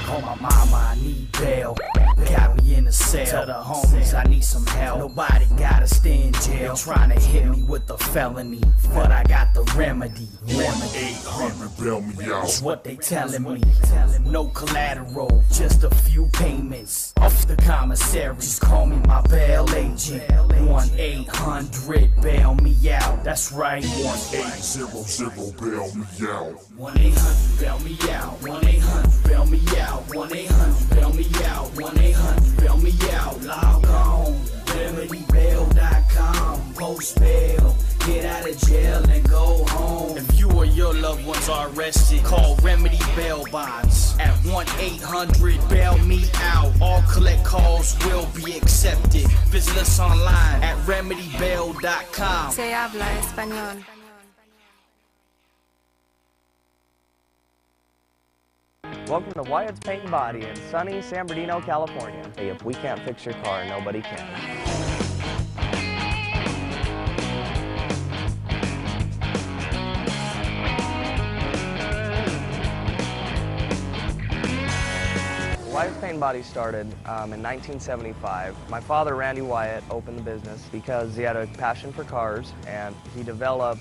Call my mama, I need bail. Got me in the cell. Tell the homies I need some help. Nobody gotta stay in jail. Trying to hit me with the felony, but I got the remedy. 1-800 bail me out. That's what they telling me. No collateral, just a few payments. Off the commissary, just call me my bail agent. 1-800 bail me out. That's right. 1-800 bail me out. 1-800 bail me out. 1-800 bail me out. 1-800 bail me out. 1-800 bail me out. Log on, remedybail.com. Post bail, get out of jail and go home. If you or your loved ones are arrested, call Remedy Bail Bonds at 1-800 bail me out. All collect calls will be accepted. Visit us online at remedybail.com. Se habla español. Welcome to Wyatt's Paint and Body in sunny San Bernardino, California. Hey, if we can't fix your car, nobody can. Wyatt's Paint and Body started in 1975. My father, Randy Wyatt, opened the business because he had a passion for cars and he developed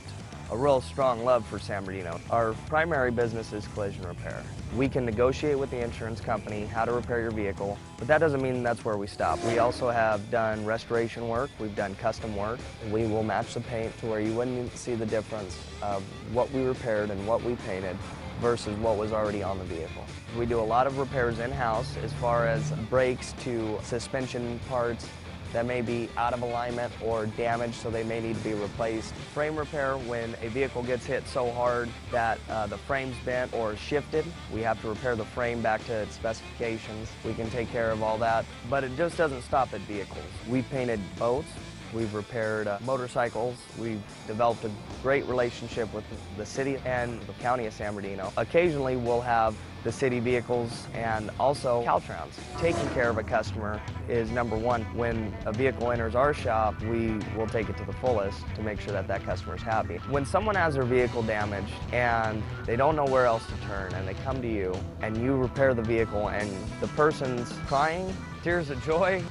a real strong love for San Bernardino. Our primary business is collision repair. We can negotiate with the insurance company how to repair your vehicle, but that doesn't mean that's where we stop. We also have done restoration work, we've done custom work. We will match the paint to where you wouldn't see the difference of what we repaired and what we painted versus what was already on the vehicle. We do a lot of repairs in-house as far as brakes to suspension parts that may be out of alignment or damaged, so they may need to be replaced. Frame repair, when a vehicle gets hit so hard that the frame's bent or shifted, we have to repair the frame back to its specifications. We can take care of all that, but it just doesn't stop at vehicles. We've painted boats, we've repaired motorcycles, we've developed a great relationship with the city and the county of San Bernardino. Occasionally we'll have the city vehicles and also Caltrans. Taking care of a customer is number one. When a vehicle enters our shop, we will take it to the fullest to make sure that that customer is happy. When someone has their vehicle damaged and they don't know where else to turn and they come to you and you repair the vehicle and the person's crying, tears of joy,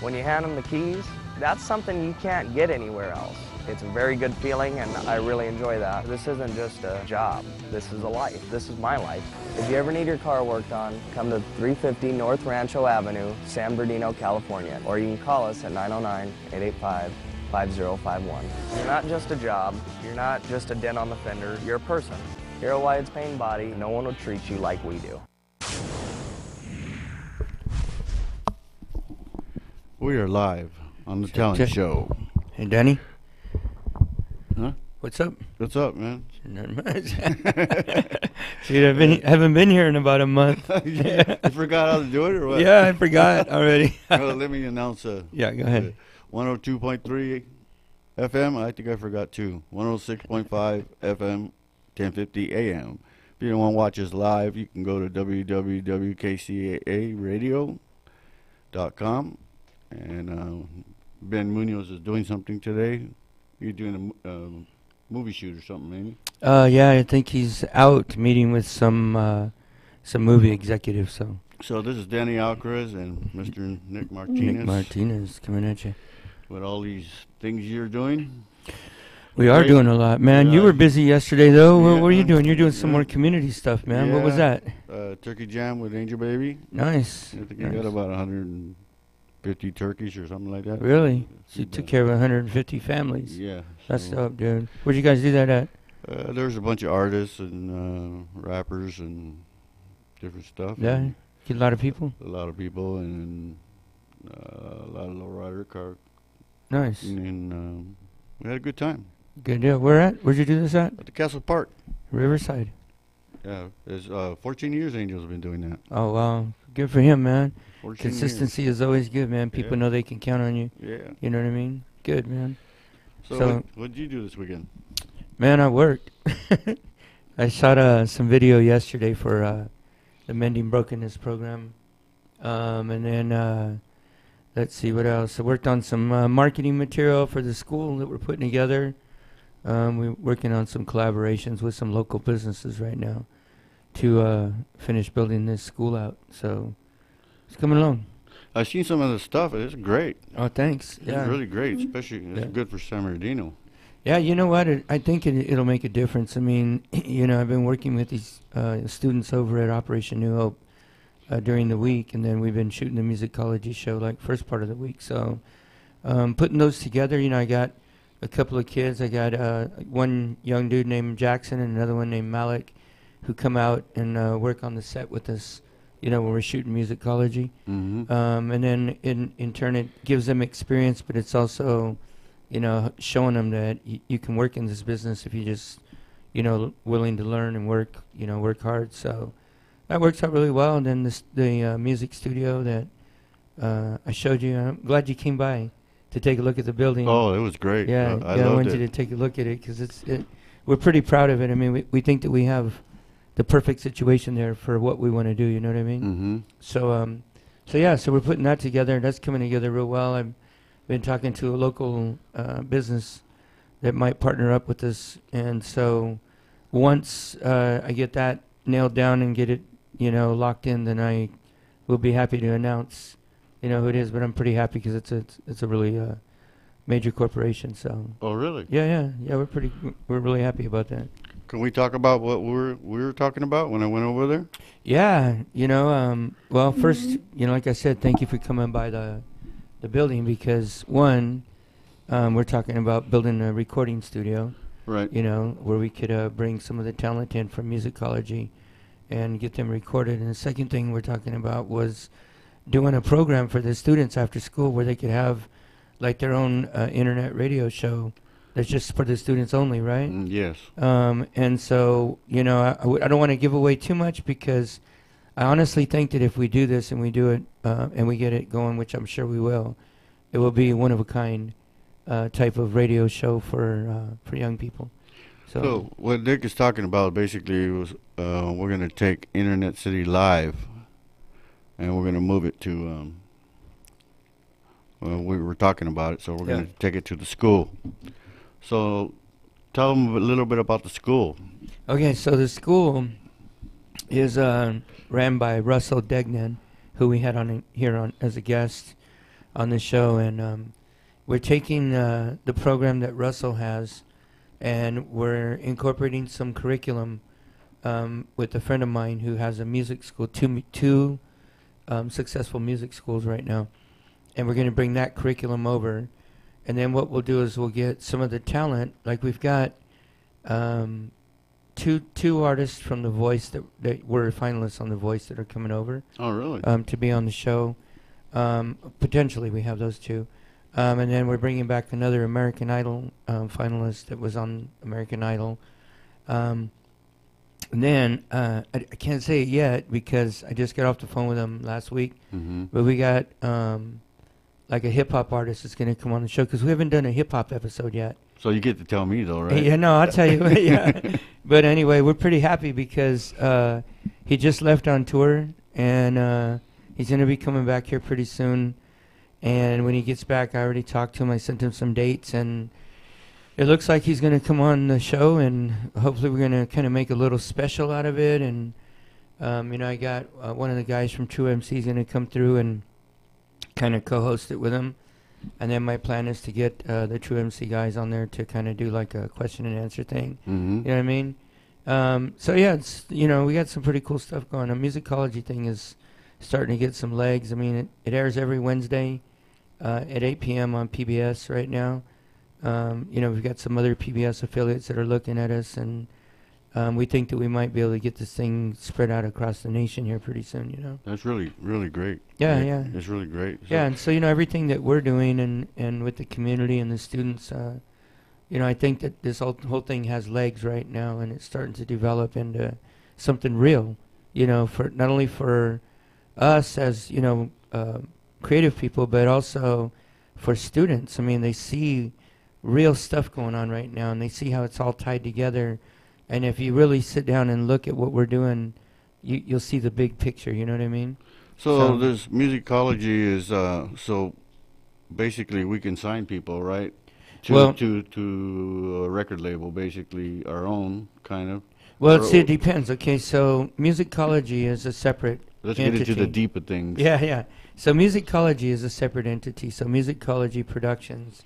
when you hand them the keys, that's something you can't get anywhere else. It's a very good feeling and I really enjoy that. This isn't just a job, this is a life. This is my life. If you ever need your car worked on, come to 350 North Rancho Avenue, San Bernardino, California, or you can call us at 909-885-5051. You're not just a job, you're not just a dent on the fender, you're a person. Here at Wyatt's Paint and Body, no one will treat you like we do. We are live on the Talent Show. Hey, Danny. Huh? What's up? What's up, man? Not much. See, haven't been here in about a month. You forgot how to do it, or what? Yeah, I forgot already. Well, let me announce. Yeah, go ahead. 102.3 FM. I think I forgot too. 106.5 FM, 1050 AM. If you don't want to watch us live, you can go to www.kcaaradio.com. And Ben Munoz is doing something today. You're doing a movie shoot or something, maybe? Yeah, I think he's out meeting with some movie executives. So this is Danny Alcaraz and Mr. Nick Martinez. Nick Martinez coming at you. With all these things you're doing. We are doing a lot, man. You were busy yesterday, though. Yeah, what were you doing? You're doing some more community stuff, man. What was that? Turkey Jam with Angel Baby. Nice. I think you got about 150 turkeys or something like that. Really? So you took care of 150 families. Yeah. That's dope, dude. Where'd you guys do that at? There's a bunch of artists and rappers and different stuff. Yeah. Get a lot of people? A lot of people and a lot of lowrider car. Nice. And we had a good time. Good deal. Where'd you do this at? At the Castle Park. Riverside. Yeah. There's 14 years Angel's been doing that. Oh, wow. Good for him, man. Consistency years. is always good, man. People know they can count on you. Yeah. You know what I mean? Good, man. So what did you do this weekend? Man, I worked. I shot some video yesterday for the Mending Brokenness program. And then, let's see what else. I worked on some marketing material for the school that we're putting together. We're working on some collaborations with some local businesses right now. to finish building this school out. So it's coming along. I've seen some of the stuff. It's great. Oh, thanks. It's really great, especially it's Yeah. good for San Bernardino. Yeah, you know what? I think it'll make a difference. I mean, you know, I've been working with these students over at Operation New Hope during the week, and then we've been shooting the musicology show like first part of the week. So putting those together, you know, I got a couple of kids. I got one young dude named Jackson and another one named Malik who come out and work on the set with us, you know, when we're shooting musicology. Mm-hmm. And then in turn it gives them experience, but it's also, you know, showing them that you can work in this business if you just, you know, willing to learn and work, you know, work hard. So that works out really well. And then the music studio that I showed you, I'm glad you came by to take a look at the building. Oh, it was great. Yeah, I I loved want it. you to take a look at it because we're pretty proud of it. I mean, we think that we have the perfect situation there for what we want to do. You know what I mean? Mm-hmm. So yeah, so we're putting that together. That's coming together real well. I've been talking to a local business that might partner up with us, and so once I get that nailed down and get it, you know, locked in, then I will be happy to announce, you know, who it is. But I'm pretty happy because it's a really major corporation. So Oh, really? yeah, we're really happy about that. Can we talk about what we were talking about when I went over there? Yeah, you know, well, first, you know, like I said, thank you for coming by the building because one, we're talking about building a recording studio, Right. you know, where we could bring some of the talent in from musicology and get them recorded. And the second thing we're talking about was doing a program for the students after school where they could have like their own internet radio show that's just for the students only, right? Yes. And so, you know, I don't want to give away too much because I honestly think that if we do this and we do it and we get it going, which I'm sure we will, it will be one of a kind type of radio show for young people. So what Nick is talking about basically was we're going to take Internet City Live and we're going to move it to, we were talking about it, so we're going to take it to the school. So tell them a little bit about the school. Okay, so the school is ran by Russell Degnan, who we had on here as a guest on the show, and we're taking the program that Russell has, and we're incorporating some curriculum with a friend of mine who has a music school, two successful music schools right now, and we're going to bring that curriculum over. And then what we'll do is we'll get some of the talent, like we've got two artists from The Voice that were finalists on The Voice that are coming over. Oh, really? To be on the show. Potentially we have those two. And then we're bringing back another American Idol finalist that was on American Idol. And then I can't say it yet because I just got off the phone with them last week. Mm-hmm. But we got like a hip-hop artist that's going to come on the show because we haven't done a hip-hop episode yet. So you get to tell me, though, right? Yeah, no, I'll tell you. Yeah. But anyway, we're pretty happy because he just left on tour, and he's going to be coming back here pretty soon. And when he gets back, I already talked to him. I sent him some dates, and it looks like he's going to come on the show, and hopefully we're going to kind of make a little special out of it. And, you know, I got one of the guys from True MC is going to come through and kind of co-host it with him. And then my plan is to get the True MC guys on there to kind of do like a question and answer thing. Mm-hmm. You know what I mean? So yeah, it's, you know, we got some pretty cool stuff going on. Musicology thing is starting to get some legs. I mean, it airs every Wednesday at 8 p.m. on PBS right now. You know, we've got some other PBS affiliates that are looking at us, and we think that we might be able to get this thing spread out across the nation here pretty soon, you know? That's really, really great. Yeah, yeah. It's really great. So Yeah, and so, you know, everything that we're doing and with the community and the students, you know, I think that this whole thing has legs right now, and it's starting to develop into something real, you know, for not only for us as, you know, creative people, but also for students. I mean, they see real stuff going on right now, and they see how it's all tied together. And if you really sit down and look at what we're doing, you'll see the big picture, you know what I mean? So this musicology is so basically we can sign people, right? To a record label, basically our own kind of. Well, see, it depends. Okay, so musicology is a separate Let's entity. get into the deeper things. Yeah, yeah. So musicology is a separate entity. So Musicology Productions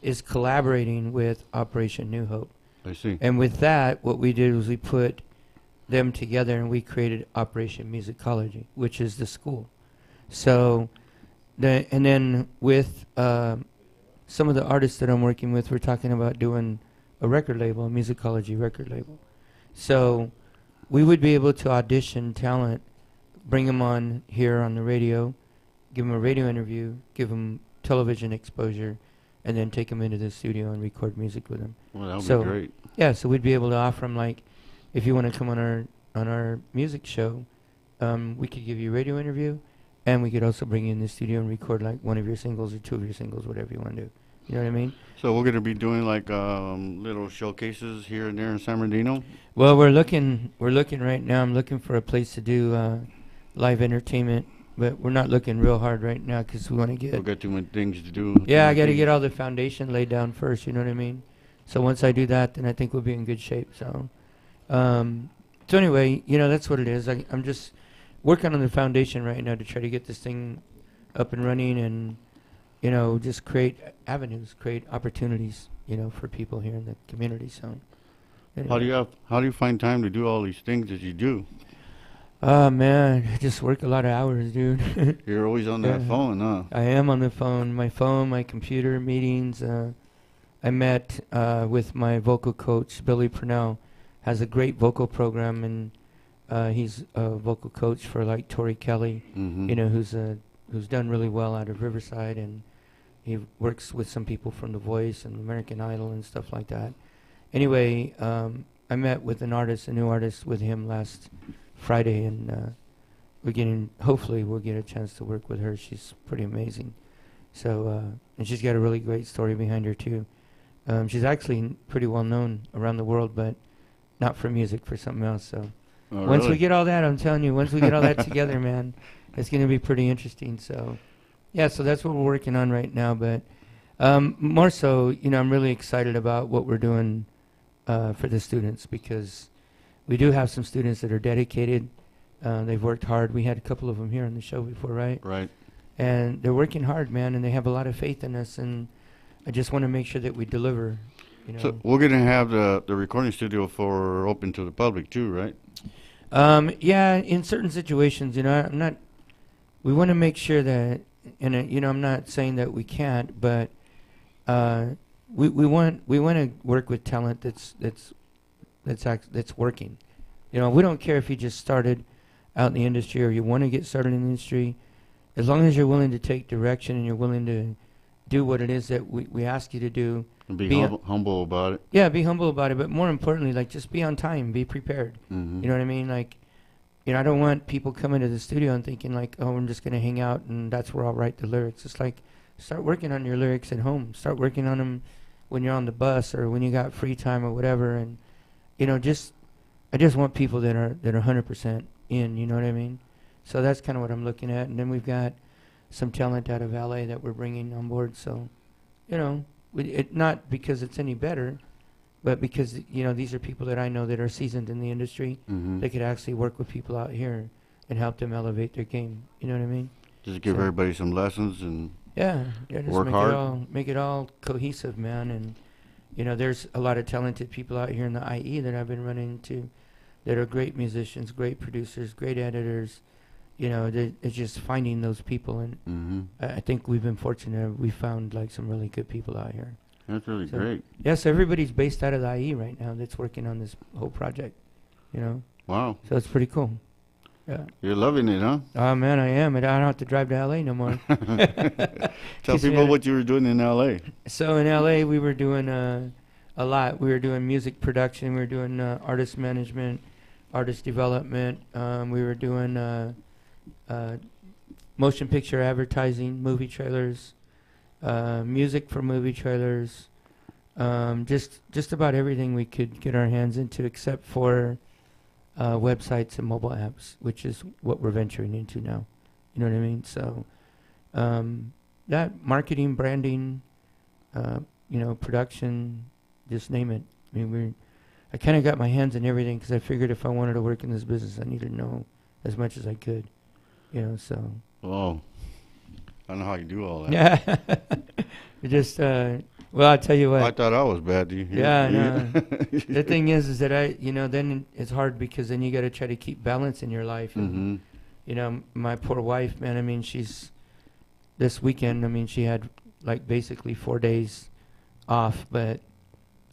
is collaborating with Operation New Hope. I see. And with that, what we did was we put them together and we created Operation Musicology, which is the school. So, and then with some of the artists that I'm working with, we're talking about doing a record label, a musicology record label. So we would be able to audition talent, bring them on here on the radio, give them a radio interview, give them television exposure, and then take them into the studio and record music with them. Well, that would So, be great. yeah, so we'd be able to offer them, like, if you want to come on our music show, we could give you a radio interview, and we could also bring you in the studio and record like one of your singles or two of your singles, whatever you want to do. You know what I mean? So we're gonna be doing like little showcases here and there in San Bernardino. Well, we're looking right now. I'm looking for a place to do live entertainment, but we're not looking real hard right now because we want to We've get. got too many things to do. Yeah, I got to get all the foundation laid down first. You know what I mean? So once I do that, then I think we'll be in good shape. So anyway, you know, that's what it is. I'm just working on the foundation right now to try to get this thing up and running and, you know, just create avenues, create opportunities, you know, for people here in the community. So anyway. How do you find time to do all these things that you do? Oh, man, I just work a lot of hours, dude. You're always on that Yeah. phone, huh? I am on the phone, my computer, meetings. I met with my vocal coach, Billy Purnell, has a great vocal program, and he's a vocal coach for like Tori Kelly, Mm-hmm. you know, who's done really well out of Riverside, and he works with some people from The Voice and American Idol and stuff like that. Anyway, I met with an artist, a new artist, with him last Friday, and hopefully we'll get a chance to work with her. She's pretty amazing. So, and she's got a really great story behind her too. She's actually pretty well known around the world, but not for music, for something else. So Oh, once really? we get all that, I'm telling you, once we get all that together, man, it's going to be pretty interesting. So, yeah, so that's what we're working on right now. But more so, you know, I'm really excited about what we're doing for the students, because we do have some students that are dedicated. They've worked hard. We had a couple of them here on the show before, right? Right. And they're working hard, man, and they have a lot of faith in us. And I just want to make sure that we deliver, you know. So we're gonna have the recording studio for open to the public too, right? Yeah, in certain situations, you know, we want to make sure that, and you know, I'm not saying that we can't, but we want to work with talent that's working. You know, we don't care if you just started out in the industry or you want to get started in the industry, as long as you're willing to take direction and you're willing to do what it is that we ask you to do. And be Be humble about it. Yeah, be humble about it, but more importantly, like, just be on time, be prepared. Mm-hmm. You know what I mean? Like, you know, I don't want people coming to the studio and thinking like, oh, I'm just going to hang out and that's where I'll write the lyrics. It's like, start working on your lyrics at home. Start working on them when you're on the bus or when you got free time or whatever. And, you know, I just want people that are 100% in, you know what I mean? So that's kind of what I'm looking at. And then we've got some talent out of LA that we're bringing on board. So, you know, not because it's any better, but because, you know, these are people that I know that are seasoned in the industry. Mm-hmm. They could actually work with people out here and help them elevate their game. You know what I mean? Just give So- everybody some lessons and Yeah, just Work make hard. make it all cohesive, man. And you know, there's a lot of talented people out here in the IE that I've been running into that are great musicians, great producers, great editors. You know, it's just finding those people, and mm-hmm. I think we've been fortunate. We found like some really good people out here. That's really So- great. Yes, everybody's based out of the IE right now that's working on this whole project. You know, Wow. so it's pretty cool. Yeah. You're loving it, huh? Oh man, I am. I don't have to drive to LA no more. Tell Keeps me people out- what you were doing in LA. So in LA, we were doing a lot. We were doing music production. We were doing artist management, artist development. We were doing motion picture advertising, movie trailers, music for movie trailers. Just about everything we could get our hands into, except for websites and mobile apps, which is what we're venturing into now. You know what I mean? So that marketing, branding, you know, production, just name it. I mean, I kind of got my hands in everything because I figured if I wanted to work in this business, I needed to know as much as I could, you know. So. Oh, I don't know how you do all that. Yeah. Just well, I'll tell you what. I thought I was bad. Yeah, no. The thing is that then it's hard because then you got to try to keep balance in your life. And, you know, my poor wife, man. I mean, this weekend. I mean, she had like basically 4 days off, but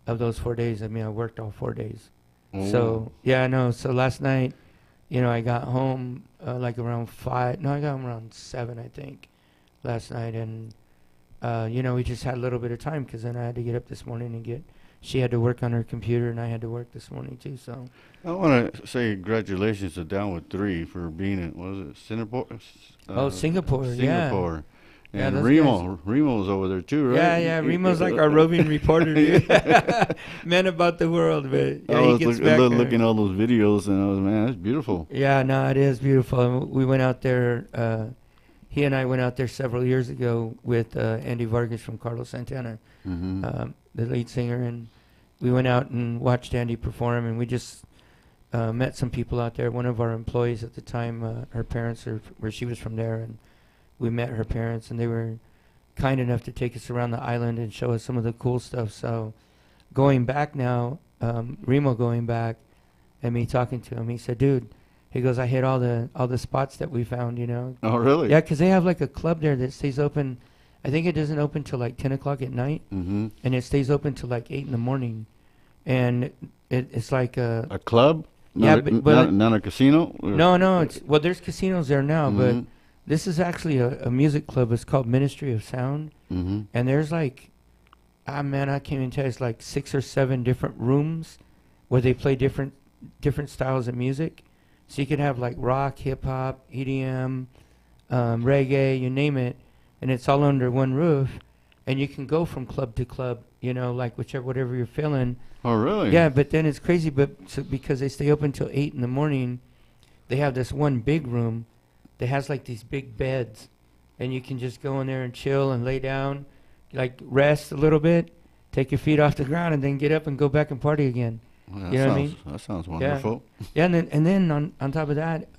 of those 4 days, I mean, I worked all 4 days. Oh. So yeah, I know. So last night, you know, I got home like around 5. No, I got home around 7, I think, last night, and. You know, we just had a little bit of time because then I had to get up this morning and she had to work on her computer and I had to work this morning too, so. I want to say congratulations to Down with 3 for being in, what was it, Singapore? Singapore, yeah. Singapore. Yeah, And Remo's over there too, right? Yeah, Remo's like our roving reporter, dude. Man about the world, but yeah, I was he gets back there. looking at all those videos and I was, man, that's beautiful. Yeah, no, it is beautiful. We went out there, he and I went out there several years ago with Andy Vargas from Carlos Santana, the lead singer, and we went out and watched Andy perform, and we just met some people out there. One of our employees at the time, her parents where she was from there, and we met her parents, and they were kind enough to take us around the island and show us some of the cool stuff. So going back now, Remo going back, and me talking to him, he said, dude, he goes, I hit all the spots that we found, you know. Oh, really? Yeah, because they have like a club there that stays open. I think it doesn't open till like 10 o'clock at night, and it stays open till like 8 in the morning. And it's like a club? Yeah, but not a casino? No. Well, there's casinos there now, but this is actually a music club. It's called Ministry of Sound, and there's like, man, I can't even tell you. It's like 6 or 7 different rooms where they play different styles of music. So you could have like rock, hip hop, EDM, reggae, you name it, and it's all under one roof, and you can go from club to club, you know, like whatever you're feeling. Oh, really? Yeah, but then it's crazy, because they stay open till 8 in the morning, they have this one big room that has like these big beds, and you can just go in there and chill and lay down, like rest a little bit, take your feet off the ground, and then get up and go back and party again. Well, you know what I mean? That sounds wonderful. Yeah, and then on top of that,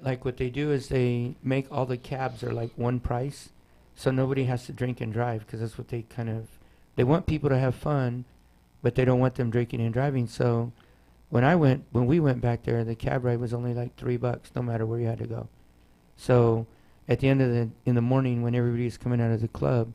like what they do is they make all the cabs are like one price, so nobody has to drink and drive, because that's what they want people to have fun, but they don't want them drinking and driving. So when we went back there, the cab ride was only like $3, no matter where you had to go. So at the end of in the morning, when everybody was coming out of the club,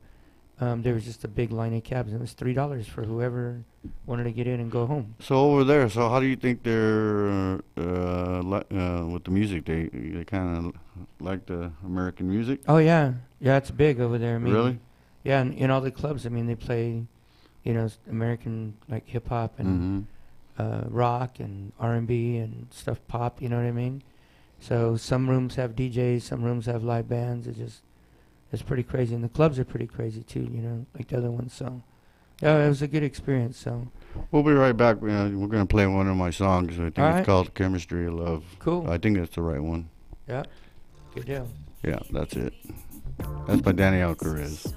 there was just a big line of cabs, and it was $3 for whoever wanted to get in and go home. So over there, how do you think they're with the music? They kind of like the American music? Oh yeah, it's big over there. I mean, really? Yeah, and in all the clubs, I mean, they play, you know, American like hip hop and rock and R&B and stuff, pop. You know what I mean? So some rooms have DJs, some rooms have live bands. It's pretty crazy, and the clubs are pretty crazy too, you know, like the other ones. So, yeah, it was a good experience. So, we'll be right back. We're gonna play one of my songs. I think it's called "Chemistry of Love." Cool. I think that's the right one. Yeah, good deal. Yeah, that's it. That's by Danny Alcarez.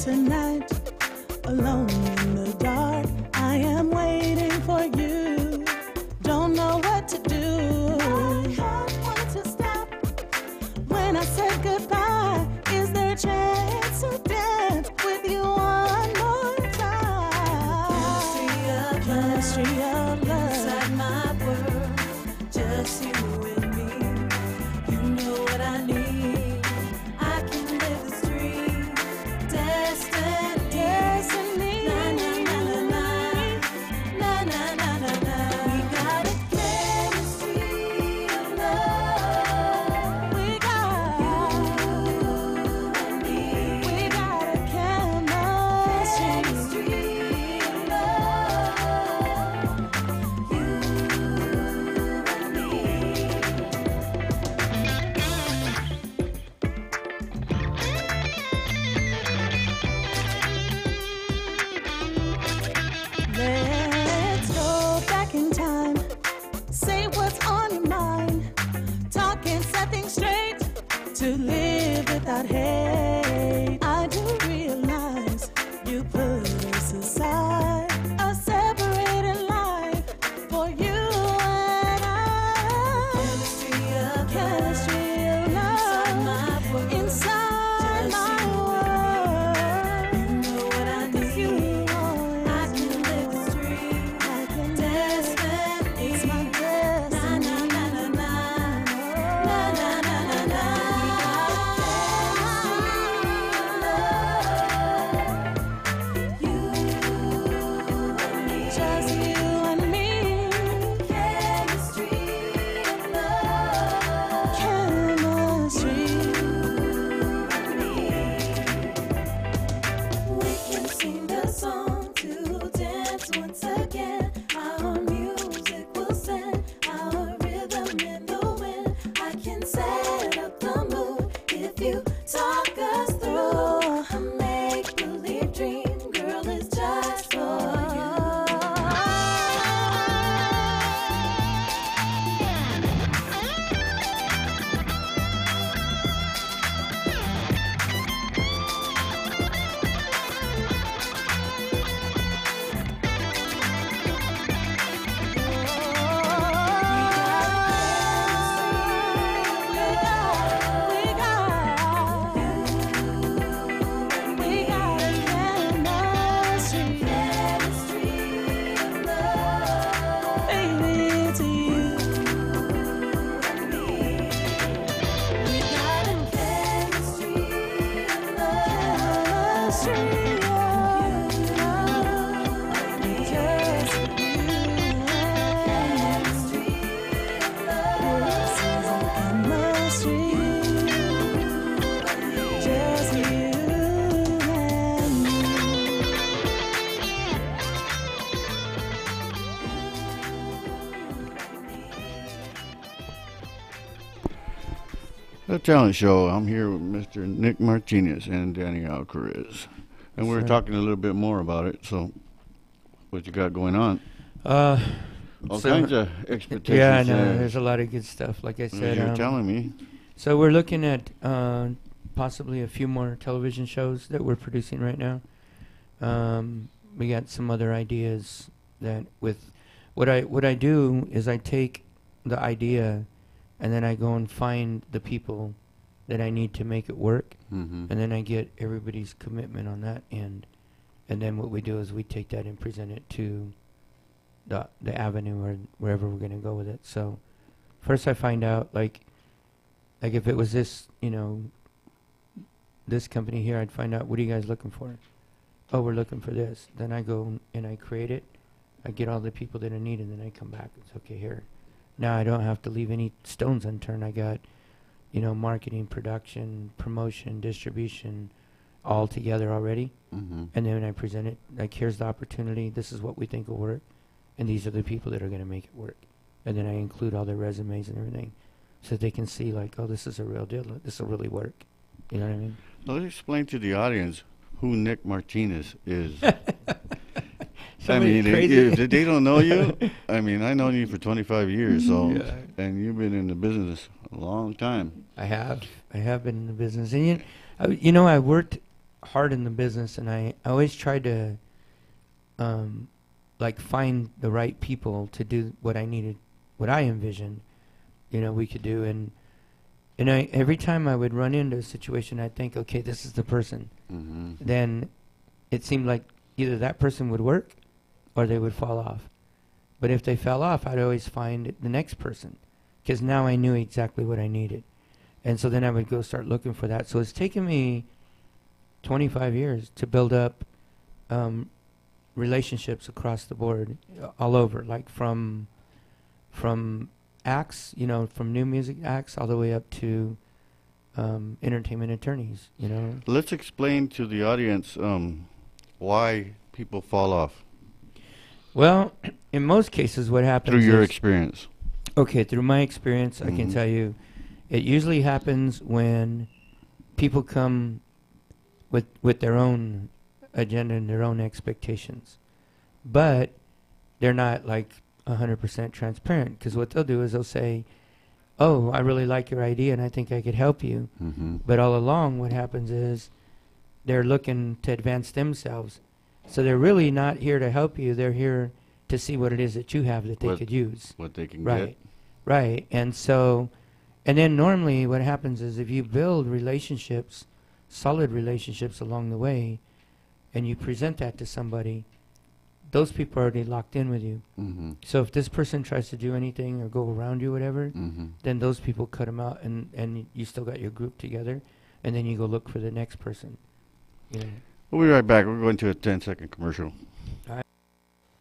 Tonight, alone in the dark, I am waiting for you. Don't know what to do. My heart wants to stop. When I said goodbye, is there a chance to dance with you one more time? Chemistry of love inside my world, just you and me. You know what I need. I can live this dream. Destiny. hey, I do realize you put us aside, a separated life for you and I. Chemistry of love inside my world. You know what I need. You always I can live this dream. I can destiny. It's my destiny. Na na na na na. Na na na na na. You and me. Just you and me. Chemistry of love. Chemistry. We can sing the song to dance once again. Our music will send our rhythm in the wind. I can set up the mood if you talk us through. A make-believe dream, girl, is just for you. The Talent Show. I'm here with Mr. Nick Martinez and Danny Alcarez. And we're Sure. talking a little bit more about it. So, what you got going on? Uh, All so- kinds of expectations. yeah, I know. there. There's a lot of good stuff. Like I said, You're telling me. so we're looking at possibly a few more television shows that we're producing right now. We got some other ideas that with what I do is I take the idea and then I go and find the people that I need to make it work, Mm-hmm. and then I get everybody's commitment on that end, and then what we do is we take that and present it to the avenue or wherever we're going to go with it. So first I find out like if it was this, this company here, I'd find out, what are you guys looking for? Oh, we're looking for this. Then I go and I create it. I get all the people that I need, and then I come back. It's okay here. Now I don't have to leave any stones unturned. I got, marketing, production, promotion, distribution, all together already. Mm-hmm. And then I present it, like, here's the opportunity. This is what we think will work. And these are the people that are going to make it work. And then I include all their resumes and everything so that they can see, like, oh, this is a real deal. This will really work. You know what I mean? Let's explain to the audience who Nick Martinez is. Somebody I mean, crazy. if they don't know you, I mean, I known you for 25 years, so, Yeah. and you've been in the business a long time. I have been in the business, and I worked hard in the business, and I always tried to, find the right people to do what I needed, what I envisioned, we could do, and every time I would run into a situation, I'd think, okay, this is the person. Mm-hmm. Then it seemed like either that person would work, or they would fall off. But if they fell off, I'd always find the next person, because now I knew exactly what I needed. And so then I would go start looking for that. So it's taken me 25 years to build up relationships across the board, all over, like from acts, from new music acts all the way up to entertainment attorneys, Let's explain to the audience why people fall off Well, in most cases what happens through your is, experience. okay, through my experience, I can Mhm. tell you, it usually happens when people come with their own agenda and their own expectations, but they're not like 100% transparent. Because what they'll do is they'll say, oh, I really like your idea and I think I could help you. Mm-hmm. But all along what happens is they're looking to advance themselves. So they're really not here to help you. They're here to see what it is that you have that they could use. What they can Right. get. Right. And so, and then normally what happens is if you build relationships, solid relationships along the way, and you present that to somebody, those people are already locked in with you. Mm-hmm. So if this person tries to do anything or go around you, whatever, Mm-hmm. then those people cut them out, and you still got your group together, and then you go look for the next person. You know. We'll be right back. We're going to a 10-second commercial.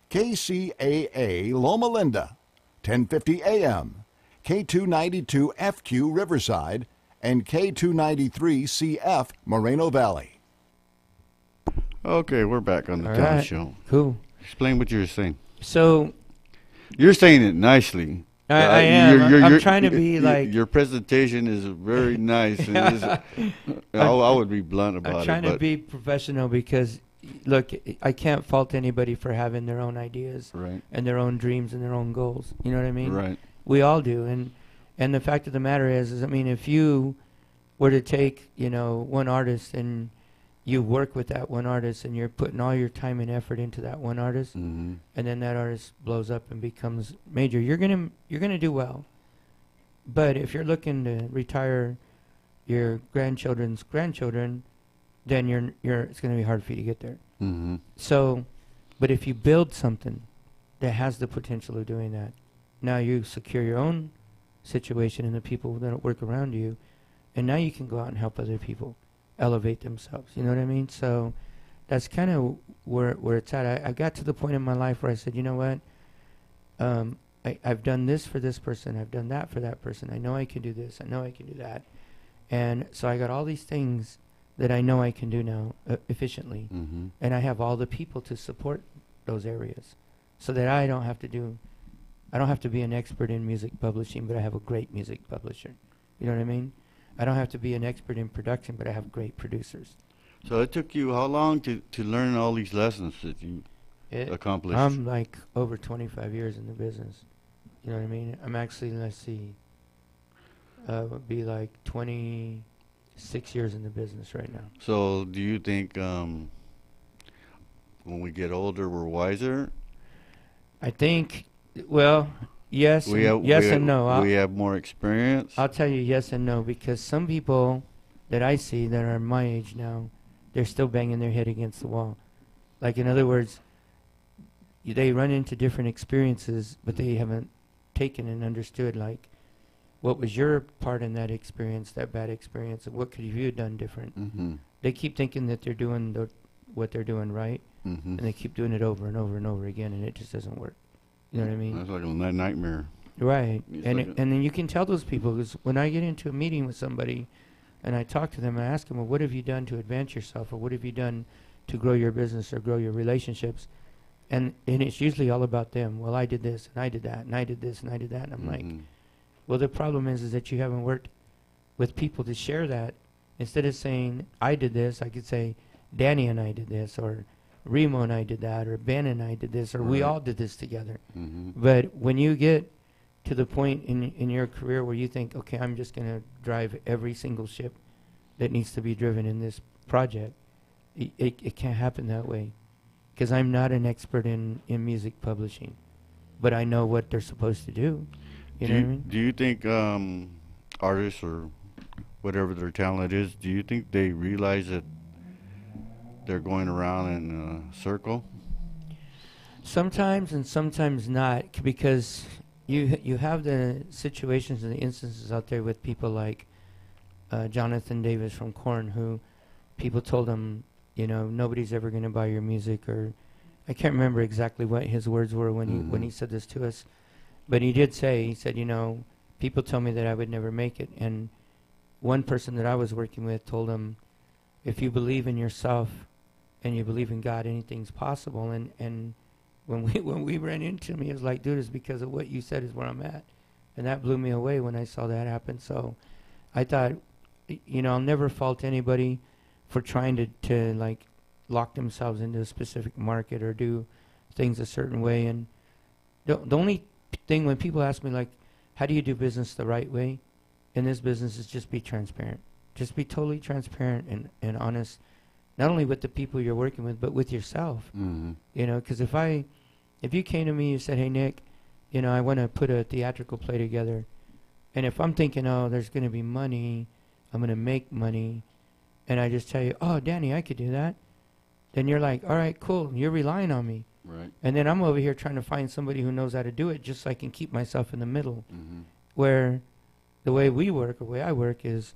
KCAA Loma Linda, 1050 AM, K292 FQ Riverside, and K293 CF Moreno Valley. Okay, we're back on the All Tony right. Show. Cool. Explain what you're saying. So You're saying it nicely. I am. I'm trying to be like. Your presentation is very nice. And I would be blunt about I'm it. trying to but be professional because, look, I can't fault anybody for having their own ideas right, and their own dreams and their own goals. You know what I mean? right. We all do, and the fact of the matter is I mean, if you were to take, you know, one artist and you work with that one artist and you're putting all your time and effort into that one artist, Mm-hmm. and then that artist blows up and becomes major, you're gonna do well. But if you're looking to retire your grandchildren's grandchildren, then it's gonna be hard for you to get there. Mm-hmm. So, but if you build something that has the potential of doing that, now you secure your own situation and the people that work around you, and now you can go out and help other people elevate themselves. You know what I mean? So that's kind of where it's at. I got to the point in my life where I said, you know what? I've done this for this person. I've done that for that person. I know I can do this. I know I can do that. And so I got all these things that I know I can do now efficiently. Mm-hmm. And I have all the people to support those areas so that I don't have to be an expert in music publishing, but I have a great music publisher. You know what I mean? I don't have to be an expert in production, but I have great producers. So it took you how long to learn all these lessons that you accomplished? I'm like over 25 years in the business. You know what I mean? I'm actually, let's see, would be like 26 years in the business right now. So do you think when we get older we're wiser? I think, well, yes, and no. We have more experience. I'll tell you yes and no, because some people that I see that are my age now, they're still banging their head against the wall. Like, in other words, they run into different experiences, but they haven't taken and understood, like, what was your part in that experience, that bad experience, and what could you have done different? Mm-hmm. They keep thinking that they're doing what they're doing right, Mm-hmm. and they keep doing it over and over and over again, and it just doesn't work. You know what I mean? That's like a nightmare. Right. It's And like and then you can tell those people, because when I get into a meeting with somebody and I talk to them, I ask them, well, what have you done to advance yourself, or what have you done to grow your business or grow your relationships? And it's usually all about them. Well, I did this, and I did that, and I did this, and I did that. And I'm like, Mhm. well, the problem is that you haven't worked with people to share that. Instead of saying, I did this, I could say, Danny and I did this, or Remo and I did that, or Ben and I did this, or we Right. all did this together. Mhm. But when you get to the point in your career where you think, okay, I'm just going to drive every single ship that needs to be driven in this project, it can't happen that way. Because I'm not an expert in music publishing, but I know what they're supposed to do. You know what I mean? Do you think artists or whatever their talent is, do you think they realize that they're going around in a circle? Sometimes and sometimes not, because you have the situations and the instances out there with people like Jonathan Davis from Korn, who people told him, you know, nobody's ever going to buy your music, or I can't remember exactly what his words were when he said this to us, but he did say, he said, you know, people tell me that I would never make it, and one person that I was working with told him, if you believe in yourself and you believe in God, anything's possible. And when we ran into him, he was like, dude, it's because of what you said is where I'm at. And that blew me away when I saw that happen. So I thought, you know, I'll never fault anybody for trying to like lock themselves into a specific market or do things a certain way. And the only thing when people ask me, like, how do you do business the right way? In this business is just be transparent. Just be totally transparent and honest, not only with the people you're working with, but with yourself. Mm-hmm. You know, because if you came to me and said, hey, Nick, you know, I want to put a theatrical play together, and if I'm thinking, oh, there's going to be money, I'm going to make money, and I just tell you, oh, Danny, I could do that, then you're like, all right, cool, you're relying on me. Right. And then I'm over here trying to find somebody who knows how to do it just so I can keep myself in the middle. Mm-hmm. Where the way we work, or the way I work is,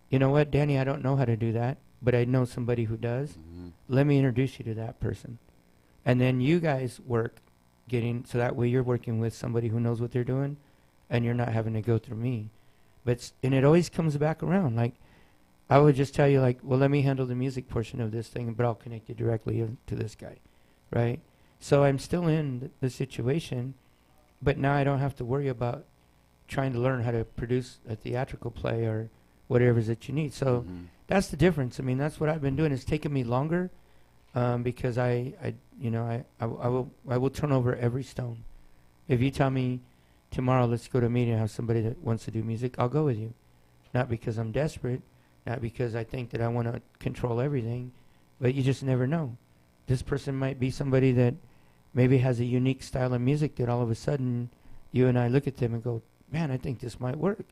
you know what, Danny, I don't know how to do that, but I know somebody who does. Mm-hmm. Let me introduce you to that person. And then you guys work so that way you're working with somebody who knows what they're doing, and you're not having to go through me. And it always comes back around. Like, I would just tell you, like, well, let me handle the music portion of this thing, but I'll connect you directly to this guy, right? So I'm still in the situation, but now I don't have to worry about trying to learn how to produce a theatrical play or whatever it is that you need. So that's the difference. I mean, that's what I've been doing. It's taken me longer because I will turn over every stone. If you tell me tomorrow, let's go to a meeting and have somebody that wants to do music, I'll go with you. Not because I'm desperate, not because I think that I want to control everything, but you just never know. This person might be somebody that maybe has a unique style of music that all of a sudden you and I look at them and go, man, I think this might work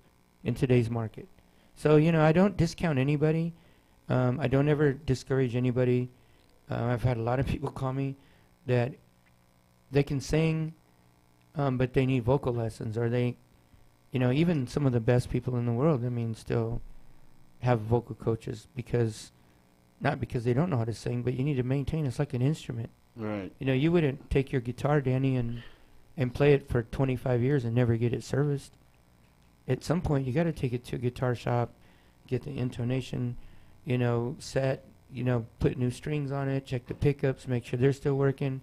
in today's market. So, you know, I don't discount anybody. I don't ever discourage anybody. I've had a lot of people call me that they can sing, but they need vocal lessons, or they, you know, even some of the best people in the world, I mean, still have vocal coaches not because they don't know how to sing, but you need to maintain. It's like an instrument. Right. You know, you wouldn't take your guitar, Danny, and play it for 25 years and never get it serviced. At some point, you got to take it to a guitar shop, get the intonation, you know, set, you know, put new strings on it, check the pickups, make sure they're still working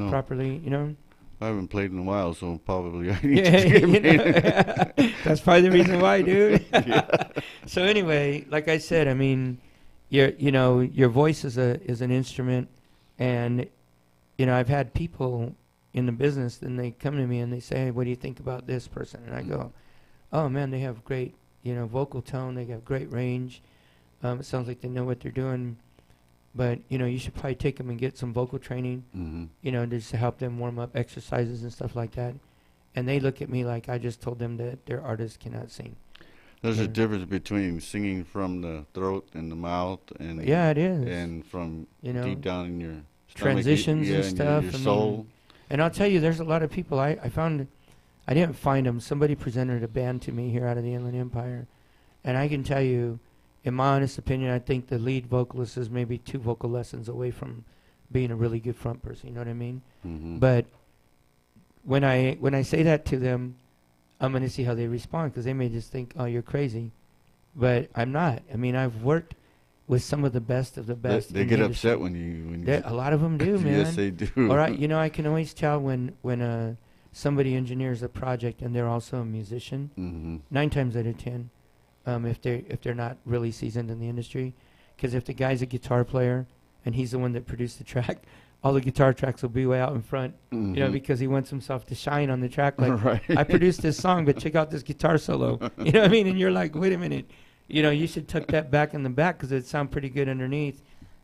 properly, you know. I haven't played in a while, so probably I need Yeah, to get you know, that's probably the reason why, dude. Yeah. So anyway, like I said, I mean, your voice is an instrument, and you know, I've had people in the business, and they come to me and they say, hey, what do you think about this person? And I go, oh man, they have great, you know, vocal tone, they have great range. It sounds like they know what they're doing, but you know, you should probably take them and get some vocal training, you know, just to help them warm up, exercises and stuff like that. And they look at me like I just told them that their artist cannot sing. There's a difference between singing from the throat and the mouth, and yeah, it is, and from, you know, deep down in your stomach, transitions and stuff. Your soul. And I'll tell you, there's a lot of people I didn't find them. Somebody presented a band to me here out of the Inland Empire, and I can tell you, in my honest opinion, I think the lead vocalist is maybe 2 vocal lessons away from being a really good front person. You know what I mean? Mm-hmm. But when I say that to them, I'm going to see how they respond, because they may just think, oh, you're crazy. But I'm not. I mean, I've worked with some of the best of the best. They get upset when you a lot of them do, man. Yes, they do. All right, you know, I can always tell when somebody engineers a project and they're also a musician. Mm-hmm. 9 times out of 10, if they're not really seasoned in the industry, because if the guy's a guitar player and he's the one that produced the track, all the guitar tracks will be way out in front, you know, because he wants himself to shine on the track. Like, right. I produced this song, but check out this guitar solo. You know what I mean? And you're like, wait a minute. You know, you should tuck that back in the back because it'd sound pretty good underneath.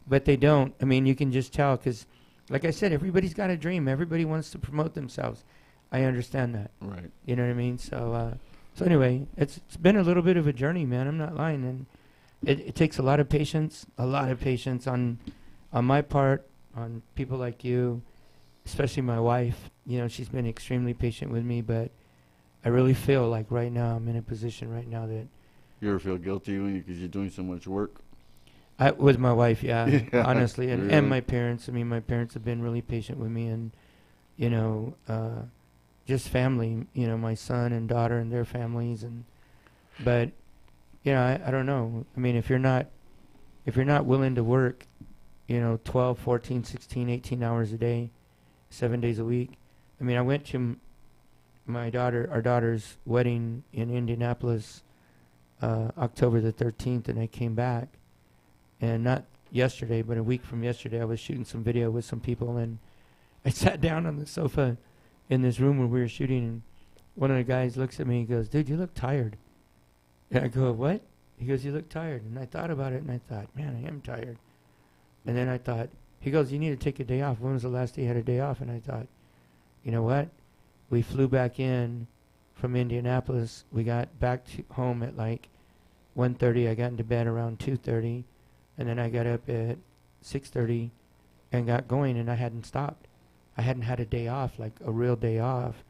But they don't. I mean, you can just tell because, like I said, everybody's got a dream. Everybody wants to promote themselves. I understand that. Right. You know what I mean? So anyway, it's been a little bit of a journey, man. I'm not lying. And it takes a lot of patience on my part, on people like you, especially my wife. You know, she's been extremely patient with me, but I really feel like right now I'm in a position right now that you ever feel guilty because you're doing so much work? With my wife, yeah, honestly, and, really? and my parents. I mean, my parents have been really patient with me, and you know, just family. You know, my son and daughter and their families, but you know, I don't know. I mean, if you're not willing to work, you know, 12, 14, 16, 18 hours a day, 7 days a week. I mean, I went to our daughter's wedding in Indianapolis, October the 13th, and I came back, and not yesterday, but a week from yesterday, I was shooting some video with some people, and I sat down on the sofa in this room where we were shooting, one of the guys looks at me and goes, dude, you look tired. And I go, what? He goes, you look tired. And I thought about it, and I thought, man, I am tired. And then I thought, he goes, you need to take a day off. When was the last day you had a day off? And I thought, you know what? We flew back in from Indianapolis. We got back to home at like 1:30. I got into bed around 2:30. And then I got up at 6:30 and got going, and I hadn't stopped. I hadn't had a day off, like a real day off,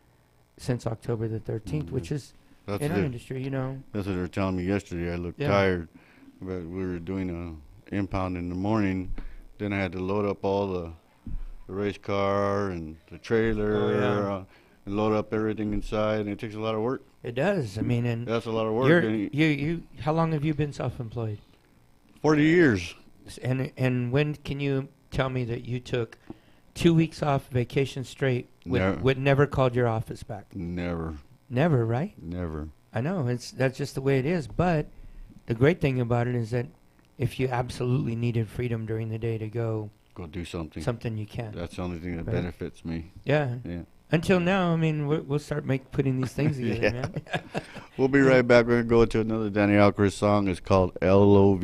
since October the 13th, which is, That's in our it. industry, you know. That's what they were telling me yesterday. I looked Yeah. tired, but we were doing a impound in the morning. Then I had to load up all the race car and the trailer, and load up everything inside, and it takes a lot of work. It does. I mean, and That's a lot of work. you're, And you, how long have you been self-employed? 40 years. And when can you tell me that you took 2 weeks off vacation straight with never called your office back? Never. Never, right? Never. I know. That's just the way it is. But the great thing about it is that if you absolutely needed freedom during the day to go do something you can. That's the only thing that Right. benefits me. Yeah. Yeah. Until now, I mean, we'll start putting these things together, Yeah. man. We'll be right back. We're going to go to another Danny Alcris song. It's called LOVE.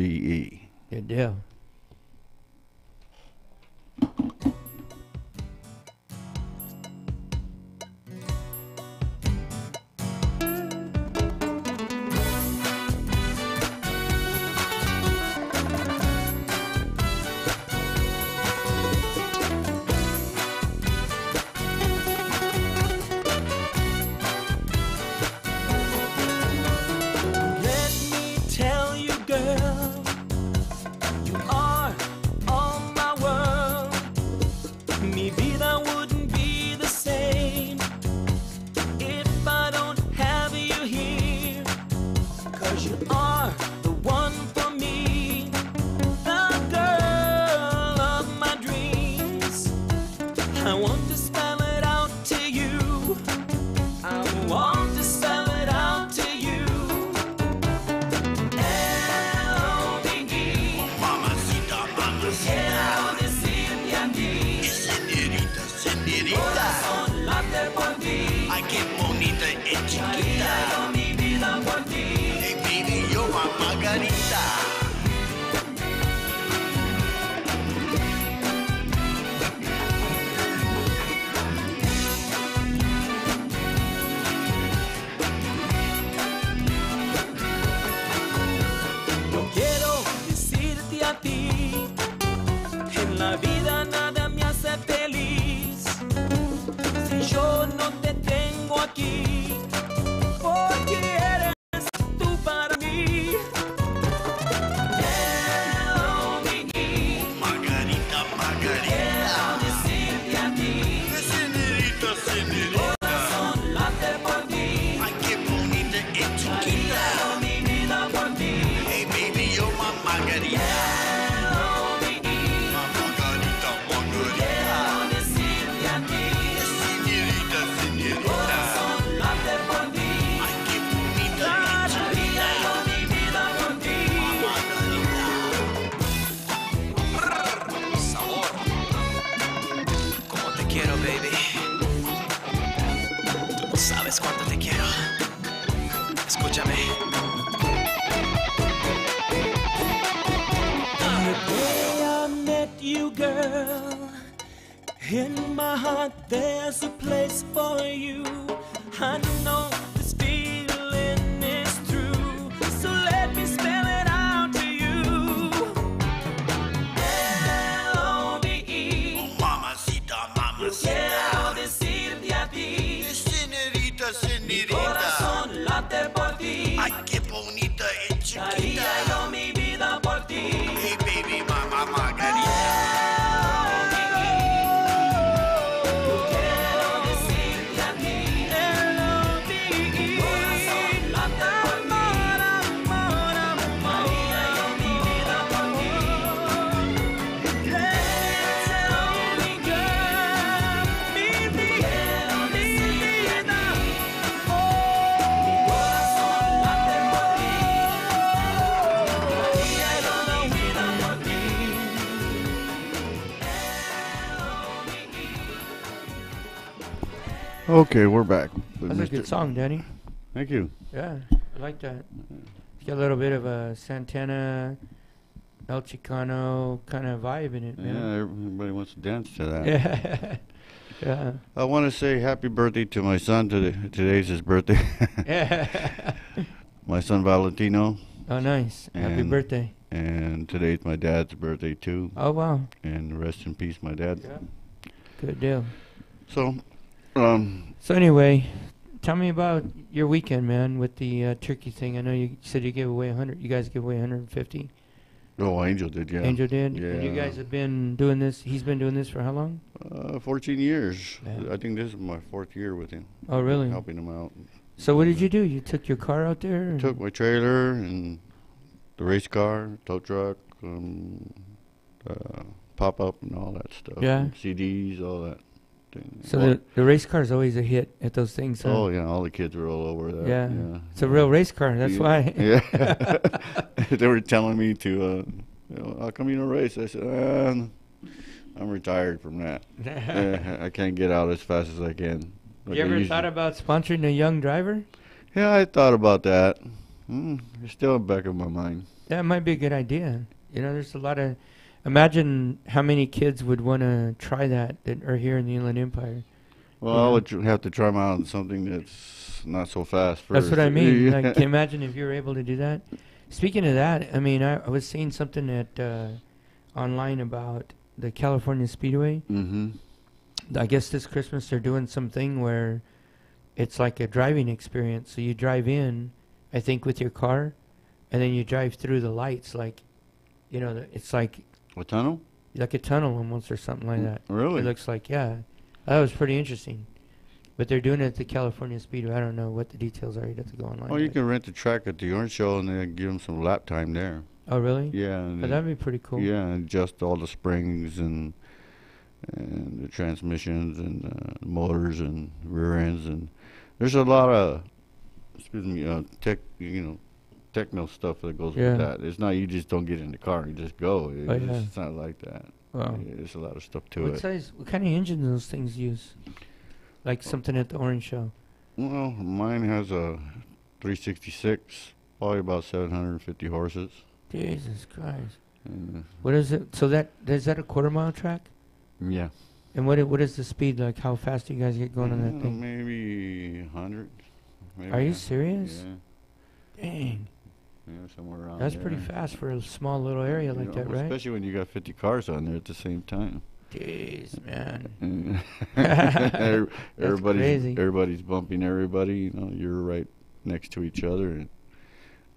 Good deal. Let me tell you, girl, you are all my world. Mi vida wouldn't be the same if I don't have you here. 'Cause you are the one for me, the girl of my dreams. I want to spell it out to you. I want to spell it out to you. L-O-V-E. Mamacita, Quiero decirte a ti. señorita, señorita. Corazón late por ti. Ay, qué bonita y chiquita. Daría mi vida por ti. Hey, baby, you're my margarita. Yo quiero decirte a ti, en la vida nada me hace feliz si yo no te tengo aquí, porque eres tú para mí. L-O-V-E. Margarita, margarita. Quiero decirte a ti, Señorita, señorita. corazón late por ti. Ay, qué bonita y chiquita. Daría mi vida por ti. Hey, baby, you're my margarita. L-O-V-E. My margarita, margarita. Quiero decirte a ti, Señorita, señorita. corazón late por ti. Ay, qué bonita y Daría yo chiquita. mi vida por ti. Sabor. Como te quiero, baby. Tú no sabes cuánto te quiero. Escúchame. The day I met you, girl, in my heart there's a place for you. I know this feeling is true, so let me spell it out to you. L-O-V-E. Mamacita, mamacita. Quiero decirte a ti, Señorita, señorita. corazón late por ti. Ay, qué bonita y Daría chiquita. yo mi vida por ti. Hey, baby, mamá margarita. Quiero decirte a ti, Okay, we're back. with That's a Mr. good song, Danny. Thank you. Yeah, I like that. It's got a little bit of a Santana, El Chicano kind of vibe in it, Yeah, man. everybody wants to dance to that. Yeah. Yeah. I want to say happy birthday to my son today. Today's his birthday. Yeah. My son Valentino. Oh, nice. Happy And- birthday. And today's my dad's birthday too. Oh, wow. And rest in peace, my dad. Yeah. Good deal. So, So anyway, tell me about your weekend, man, with the turkey thing. I know you said you gave away 100. You guys gave away 150. oh, Angel did, yeah. Angel did. And you Yeah. guys have been doing this. He's been doing this for how long? 14 years. Yeah. I think this is my 4th year with him. Oh, really? Helping him out. So what did you do? You took your car out there? and- Took my trailer and the race car, tow truck, pop-up and all that stuff. Yeah. And CDs, all that thing. So Well, the race car is always a hit at those things. Huh? oh, yeah, all the kids were all over that. Yeah. Yeah. It's a real race car. That's Yeah. why. Yeah. They were telling me to, how come you don't race? I said, I'm retired from that. I can't get out as fast as I can. like You I ever used thought to. about sponsoring a young driver? Yeah, I thought about that. It's still in the back of my mind. That might be a good idea. You know, there's a lot of. Imagine how many kids would want to try that are here in the Inland Empire. Well, Yeah. I would have to try them out on something that's not so fast first. That's what I mean. Yeah. Like, can you imagine if you were able to do that? Speaking of that, I mean, I was seeing something at online about the California Speedway. Mm-hmm. I guess this Christmas they're doing something where it's like a driving experience. So you drive in, I think, with your car, and then you drive through the lights, like, you know, it's like A tunnel? a tunnel almost or something like that. Really? It looks like, yeah. That was pretty interesting. But they're doing it at the California Speedway. I don't know what the details are. You'd have to go online. Oh, you but- can rent the track at the Orange Show and then give them some lap time there. Oh, really? Yeah. And Oh, that'd be pretty cool. Yeah, and adjust all the springs and the transmissions and motors and rear ends, and there's a lot of techno stuff that goes Yeah. with that. It's not you just don't get in the car and you just go. Oh, yeah. It's not like that. Wow. There's a lot of stuff to What it. size? What kind of engine do those things use? Like something at the Orange Show. Well, mine has a 366, probably about 750 horses. Jesus Christ. And, What is it? So that is that a quarter-mile track? yeah. And what is the speed like? How fast do you guys get going on that thing? Maybe 100. Maybe Are you serious? Yeah. Dang, Yeah, somewhere around that's there. pretty fast for a small little area You like know, that, right? Especially when you got 50 cars on there at the same time. Jeez, man. Everybody's crazy. bumping everybody. You know, you're right next to each other,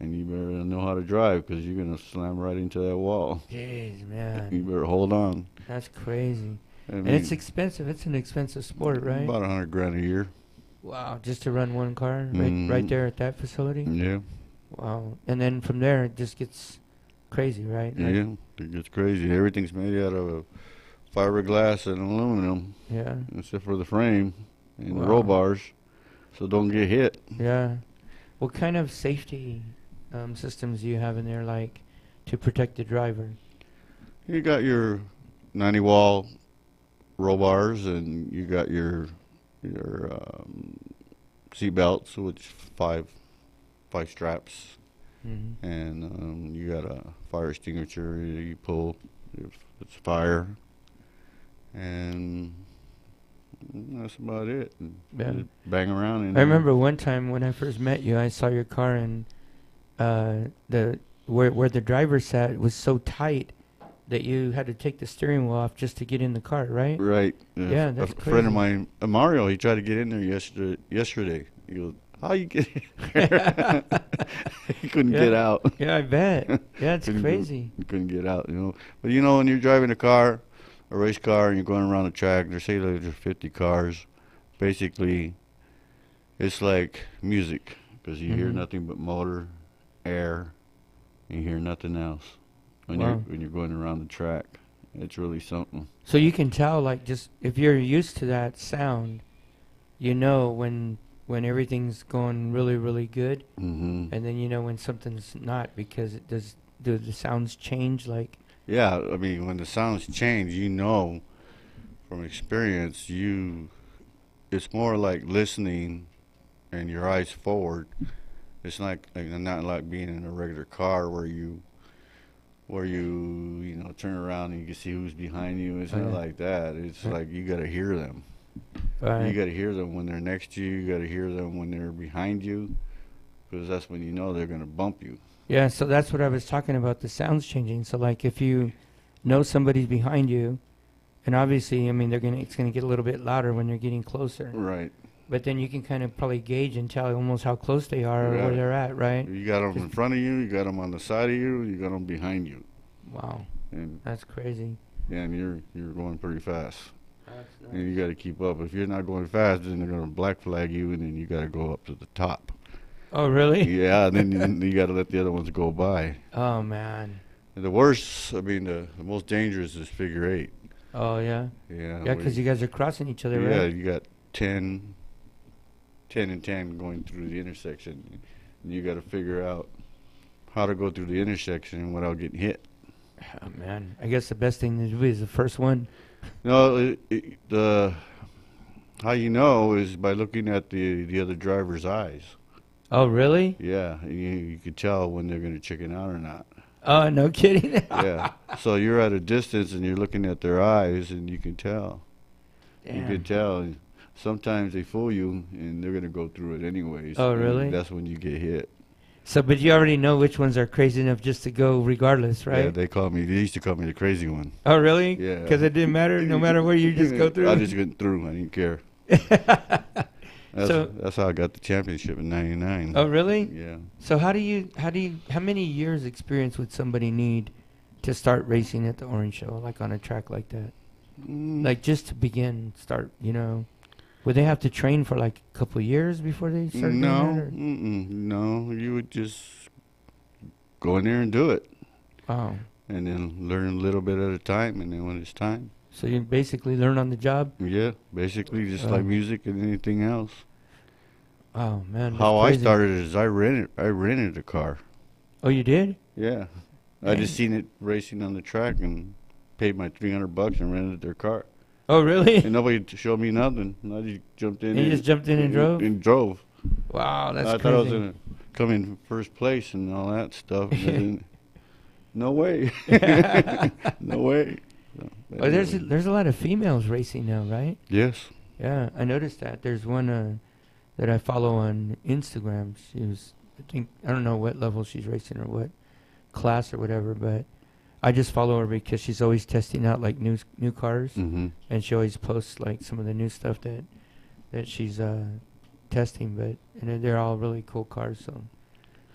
and you better know how to drive because you're gonna slam right into that wall. Jeez, You man. better hold on. That's crazy. I And mean, it's expensive. It's an expensive sport, right? About $100,000 a year. Wow, just to run one car right Mhm. there at that facility? Yeah, Wow. And then from there, it just gets crazy, right? Like- yeah. It gets crazy. Everything's made out of fiberglass and aluminum, Yeah. except for the frame and the Wow. roll bars, so don't get hit. Yeah. What kind of safety systems do you have in there, like, to protect the driver? You got your 90 wall roll bars, and you got your seat belts, which five straps, Mm-hmm. and you got a fire extinguisher that you pull if it's fire, and that's about it. And Yeah. just bang around. And I remember one time when I first met you, I saw your car, and where the driver sat was so tight that you had to take the steering wheel off just to get in the car, right? Right. Yeah, that's a friend of crazy. mine, Mario, he tried to get in there yesterday. He goes, "How you get in there?" He couldn't Yeah. get out. Yeah, I bet. Yeah, it's Couldn't crazy. He couldn't get out, you know. But you know, when you're driving a car, a race car, and you're going around the track, there's say there's 50 cars. Basically, it's like music because you hear Mhm. nothing but motor, air, and you hear nothing else when Wow. you're going around the track. It's really something. So you can tell, like, just if you're used to that sound, you know when everything's going really, really good, Hmm. and then you know when something's not, because do the sounds change, like? Yeah, I mean, when the sounds change, you know, from experience, it's more like listening and your eyes forward. It's not like being in a regular car where you turn around and you can see who's behind you. It's not like that. It's like you got to hear them. Right. You got to hear them when they're next to you. You got to hear them when they're behind you, because that's when you know they're going to bump you. Yeah, so that's what I was talking about, the sounds changing. So like if you know somebody's behind you, and obviously, I mean, it's going to get a little bit louder when they're getting closer. Right. But then you can kind of probably gauge and tell almost how close they are or where they're at, right? You got them in front of you, you got them on the side of you, you got them behind you. Wow. And that's crazy. Yeah, and you're going pretty fast. That's nice. And you got to keep up. If you're not going fast, then they're going to black flag you, and then you got to go up to the top. Oh, really? Yeah, and then you got to let the other ones go by. Oh, man. And the worst, I mean, the most dangerous is figure 8. Oh, yeah? Yeah. Yeah, because you guys are crossing each other, right? Yeah, you got 10 and 10 going through the intersection. And you got to figure out how to go through the intersection without getting hit. Oh, man. I guess the best thing to do is the first one. No, how you know is by looking at the other driver's eyes. Oh, really? Yeah, you could tell when they're going to chicken out or not. Oh, no kidding? Yeah, so you're at a distance and you're looking at their eyes and you can tell. Damn. You can tell. Sometimes they fool you and they're going to go through it anyways. Oh, really? That's when you get hit. So, but you already know which ones are crazy enough just to go regardless, right? Yeah, they used to call me the crazy one. Oh, really? Yeah. Because it didn't matter? No matter where you just go through? I just went through. I didn't care. That's how I got the championship in '99. Oh, really? Yeah. So how many years experience would somebody need to start racing at the Orange Show, like on a track like that? Like just to start, would they have to train for like a couple of years before they start doing that? No, you would just go in there and do it. Oh. And then learn a little bit at a time, and then when it's time. So you basically learn on the job? Yeah, basically just like music and anything else. Oh, man. How I started is I rented a car. Oh, you did? Yeah. I just seen it racing on the track and paid my $300 and rented their car. Oh, really? And nobody showed me nothing. I just jumped in. You just jumped in and drove? And drove. Wow, that's crazy. I thought I was going to come in first place and all that stuff. And no way. No way. So, oh, there's a lot of females racing now, right? Yes. Yeah, I noticed that. There's one that I follow on Instagram. I don't know what level she's racing or what class or whatever, but I just follow her because she's always testing out like new cars, and she always posts like some of the new stuff that she's testing. But they're all really cool cars. So,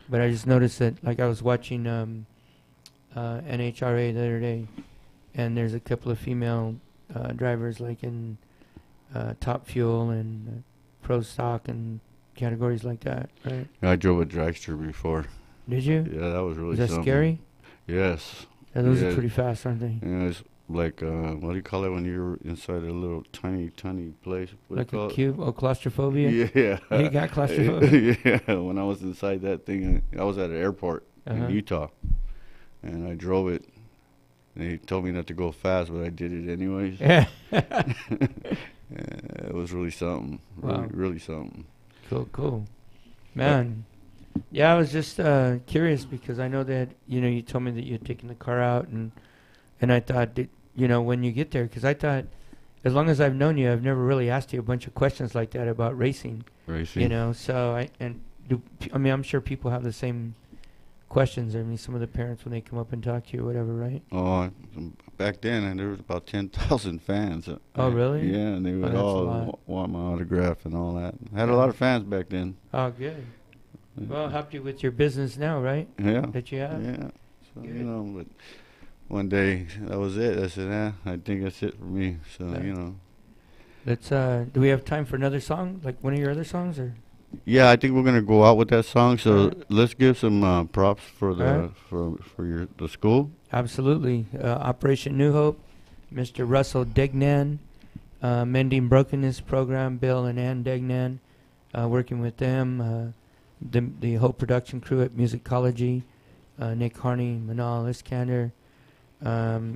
but I just noticed that like I was watching NHRA the other day, and there's a couple of female drivers like in Top Fuel and Pro Stock and categories like that, right? I drove a dragster before. Did you? Yeah, that was really Was that something. Scary? Yes. Yeah, those are pretty fast, aren't they? Yeah, it's like, what do you call it when you're inside a little tiny place? What Like do you a call cube? Oh, claustrophobia? Yeah. You got claustrophobia? Yeah, when I was inside that thing, I was at an airport in Utah, and I drove it. And they told me not to go fast, but I did it anyways. Yeah. It was really something. Wow. Really something. Cool. Man. Yeah, I was just curious because I know that, you told me that you had taken the car out and I thought that, when you get there, because I thought as long as I've known you, I've never really asked you a bunch of questions like that about racing. So I'm sure people have the same questions. I mean, some of the parents when they come up and talk to you or whatever, right? Oh, back then, and there was about 10,000 fans. Oh, really? Yeah, and they would all want my autograph and all that. I had a lot of fans back then. Oh, good. Well, helped you with your business now, right? Yeah. That you have? Yeah. So, but one day, that was it. I said, I think that's it for me. So, Let's, do we have time for another song? Like one of your other songs, or? Yeah, I think we're gonna go out with that song. So let's give some props for the the school. Absolutely, Operation New Hope, Mr. Russell Degnan, Mending Brokenness Program, Bill and Ann Degnan, working with them, the whole production crew at Musicology, Nick Harney, Manal Iskander.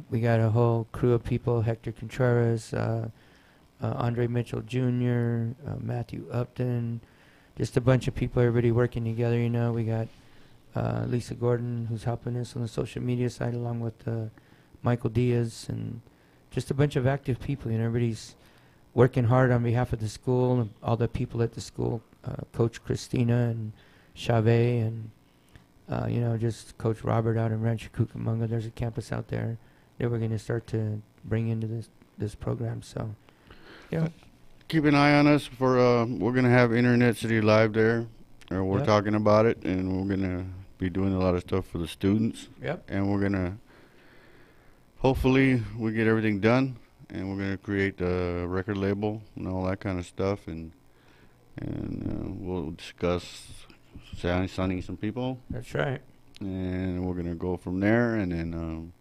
We got a whole crew of people: Hector Contreras, Andre Mitchell Jr., Matthew Upton, just a bunch of people, everybody working together, you know. We got Lisa Gordon, who's helping us on the social media side, along with Michael Diaz, and just a bunch of active people, you know. Everybody's working hard on behalf of the school and all the people at the school, Coach Christina and Chavez, and you know, just Coach Robert out in Rancho Cucamonga. There's a campus out there that we're going to start to bring into this program. So, yeah. Keep an eye on us for we're going to have Internet City Live there. Or we're talking about it, and we're going to be doing a lot of stuff for the students. Yep. And we're going to, hopefully, we get everything done, and we're going to create a record label and all that kind of stuff, and we'll discuss signing some people. That's right. And we're going to go from there, and then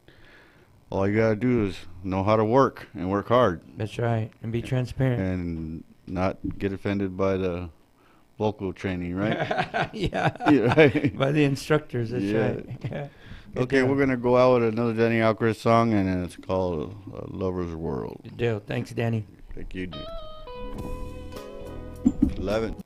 all you got to do is know how to work and work hard. That's right. And be transparent. And not get offended by the vocal training, right? Yeah. Yeah, right. By the instructors, that's right. Yeah. Okay, we're going to go out with another Danny Alcrest song, and it's called Lover's World. Good deal. Thanks, Danny. Thank you, Jim. 11.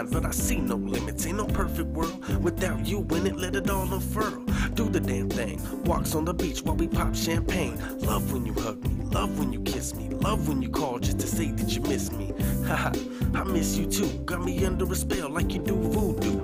But I see no limits, ain't no perfect world without you in it, let it all unfurl. Do the damn thing, walks on the beach while we pop champagne. Love when you hug me, love when you kiss me, love when you call just to say that you miss me. Haha, I miss you too, got me under a spell like you do voodoo.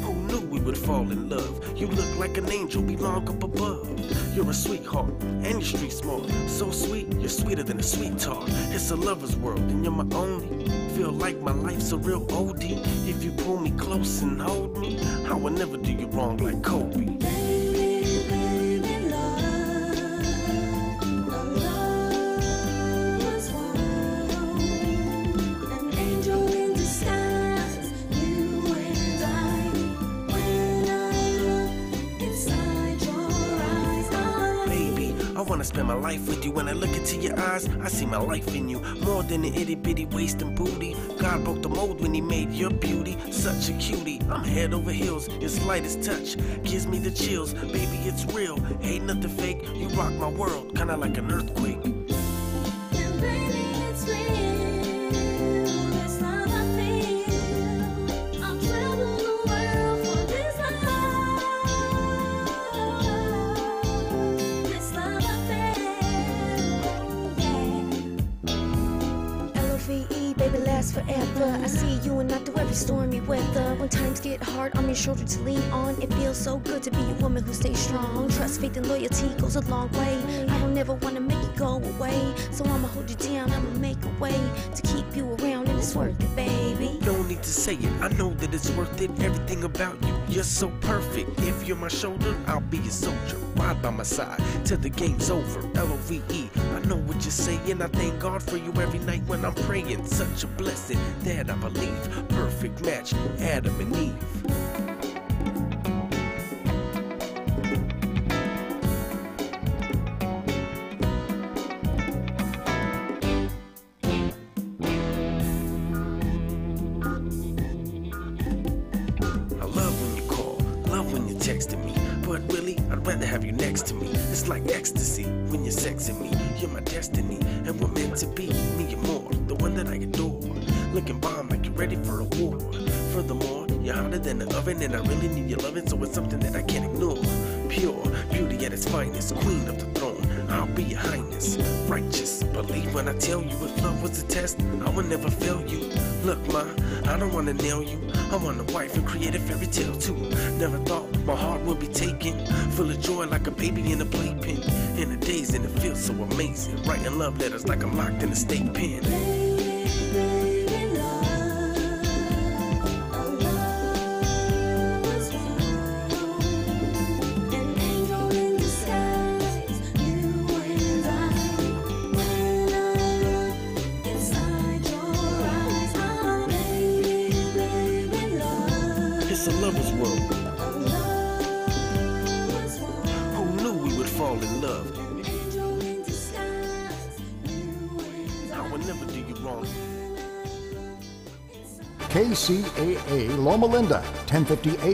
Who knew we would fall in love? You look like an angel, belong up above. You're a sweetheart, and you're street smart. So sweet, you're sweeter than a sweet tart. It's a lover's world, and you're my only. Feel like my life's a real OD. If you pull me close and hold me, I will never do you wrong like Kobe. I wanna spend my life with you. When I look into your eyes, I see my life in you. More than an itty bitty waist and booty. God broke the mold when he made your beauty. Such a cutie, I'm head over heels. Your slightest touch gives me the chills. Baby, it's real, ain't nothing fake. You rock my world, kinda like an earthquake. Forever, I see you and not through every stormy weather. When times get hard, I'm your shoulder to lean on. It feels so good to be a woman who stays strong. Trust, faith, and loyalty goes a long way. I don't ever wanna make you go away, so I'ma hold you down. I'ma make a way to keep you around, and it's worth it, baby. No need to say it, I know that it's worth it. Everything about you, you're so perfect. If you're my shoulder, I'll be a soldier. Ride by my side till the game's over. L-O-V-E, I know what you're saying. I thank God for you every night when I'm praying. Such a blessing that I believe. Perfect match, Adam and Eve. I love when you call, love when you're texting me. But really, I'd rather have you next to me. It's like ecstasy when you're sexing me. You're my destiny, and we're meant to be. Me and more, the one that I adore. Looking bomb like you're ready for a war. Furthermore, you're hotter than an oven, and I really need your loving, so it's something that I can't ignore. Pure beauty at its finest, queen of the throne. I'll be your highness, righteous. Believe when I tell you, if love was a test, I would never fail you. Look, ma, I don't wanna nail you. I want a wife and create a fairy tale too. Never thought my heart would be taken, full of joy like a baby in a playpen. In a daze, and it feels so amazing. Writing love letters like I'm locked in a state pen. It's a lover's world. Who knew we would fall in love? I would never do you wrong. KCAA Loma Linda, 1050 AM.